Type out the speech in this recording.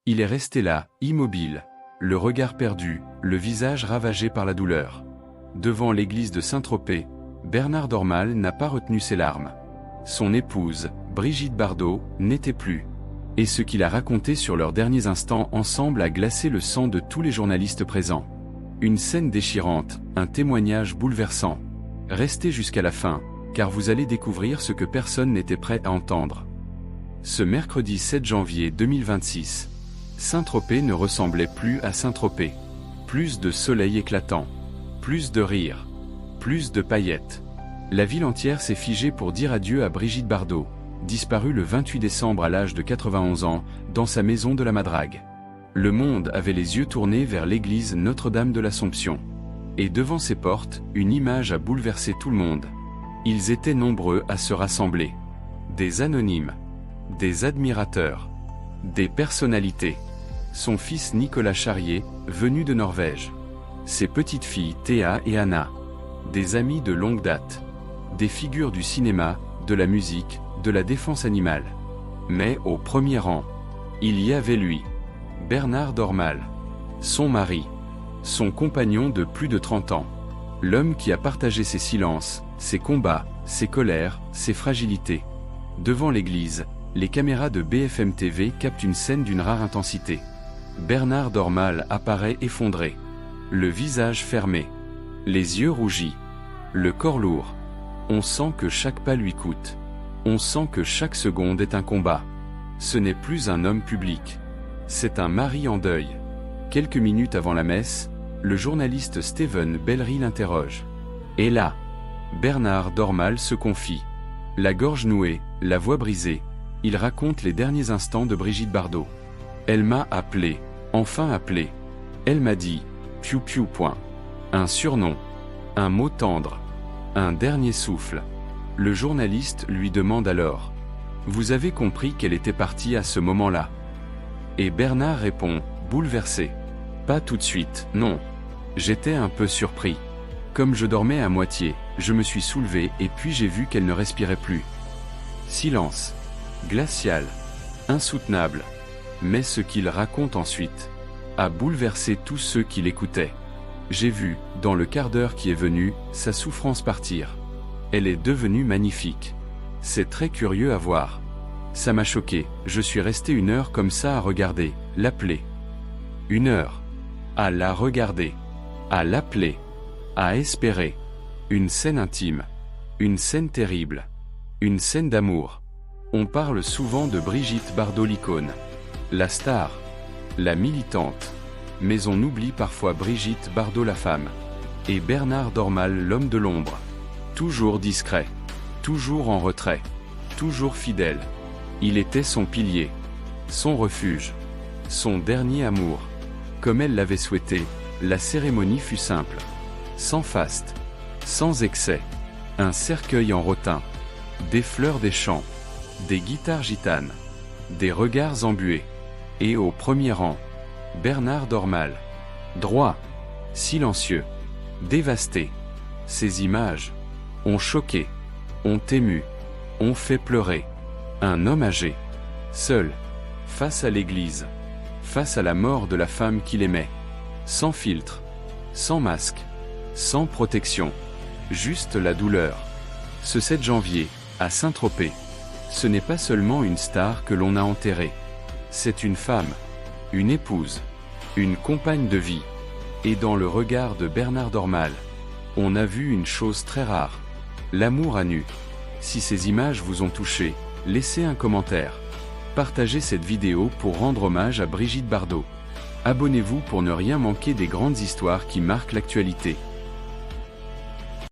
Il est resté là, immobile, le regard perdu, le visage ravagé par la douleur. Devant l'église de Saint-Tropez, Bernard Dormal n'a pas retenu ses larmes. Son épouse, Brigitte Bardot, n'était plus. Et ce qu'il a raconté sur leurs derniers instants ensemble a glacé le sang de tous les journalistes présents. Une scène déchirante, un témoignage bouleversant. Restez jusqu'à la fin, car vous allez découvrir ce que personne n'était prêt à entendre. Ce mercredi 7 janvier 2026, Saint-Tropez ne ressemblait plus à Saint-Tropez. Plus de soleil éclatant, plus de rire, plus de paillettes. La ville entière s'est figée pour dire adieu à Brigitte Bardot, disparue le 28 décembre à l'âge de 91 ans, dans sa maison de la Madrague. Le monde avait les yeux tournés vers l'église Notre-Dame de l'Assomption. Et devant ses portes, une image a bouleversé tout le monde. Ils étaient nombreux à se rassembler. Des anonymes, des admirateurs, des personnalités. Son fils Nicolas Charrier, venu de Norvège. Ses petites filles Théa et Anna. Des amis de longue date. Des figures du cinéma, de la musique, de la défense animale. Mais au premier rang, il y avait lui, Bernard Dormal. Son mari. Son compagnon de plus de 30 ans. L'homme qui a partagé ses silences, ses combats, ses colères, ses fragilités. Devant l'église, les caméras de BFM TV captent une scène d'une rare intensité. Bernard Dormal apparaît effondré. Le visage fermé. Les yeux rougis. Le corps lourd. On sent que chaque pas lui coûte. On sent que chaque seconde est un combat. Ce n'est plus un homme public. C'est un mari en deuil. Quelques minutes avant la messe, le journaliste Steven Bellery l'interroge. Et là, Bernard Dormal se confie. La gorge nouée, la voix brisée, il raconte les derniers instants de Brigitte Bardot. Elle m'a appelé, enfin appelé. Elle m'a dit, piou piou point. Un surnom, un mot tendre, un dernier souffle. Le journaliste lui demande alors. Vous avez compris qu'elle était partie à ce moment-là? Et Bernard répond, bouleversé. Pas tout de suite, non. J'étais un peu surpris. Comme je dormais à moitié, je me suis soulevé et puis j'ai vu qu'elle ne respirait plus. Silence. Glacial. Insoutenable. Mais ce qu'il raconte ensuite a bouleversé tous ceux qui l'écoutaient. J'ai vu, dans le quart d'heure qui est venu, sa souffrance partir. Elle est devenue magnifique. C'est très curieux à voir. Ça m'a choqué, je suis resté 1 heure comme ça à regarder, l'appeler. 1 heure. À la regarder. À l'appeler. À espérer. Une scène intime. Une scène terrible. Une scène d'amour. On parle souvent de Brigitte Bardot l'icône. La star. La militante. Mais on oublie parfois Brigitte Bardot la femme. Et Bernard Dormal l'homme de l'ombre. Toujours discret. Toujours en retrait. Toujours fidèle. Il était son pilier. Son refuge. Son dernier amour. Comme elle l'avait souhaité, la cérémonie fut simple. Sans faste. Sans excès. Un cercueil en rotin. Des fleurs des champs. Des guitares gitanes. Des regards embués. Et au premier rang, Bernard Dormal. Droit. Silencieux. Dévasté. Ces images ont choqué, ont ému, ont fait pleurer. Un homme âgé, seul, face à l'église, face à la mort de la femme qu'il aimait. Sans filtre, sans masque, sans protection. Juste la douleur. Ce 7 janvier, à Saint-Tropez, ce n'est pas seulement une star que l'on a enterrée. C'est une femme, une épouse, une compagne de vie. Et dans le regard de Bernard Dormal, on a vu une chose très rare. L'amour à nu. Si ces images vous ont touché, laissez un commentaire. Partagez cette vidéo pour rendre hommage à Brigitte Bardot. Abonnez-vous pour ne rien manquer des grandes histoires qui marquent l'actualité.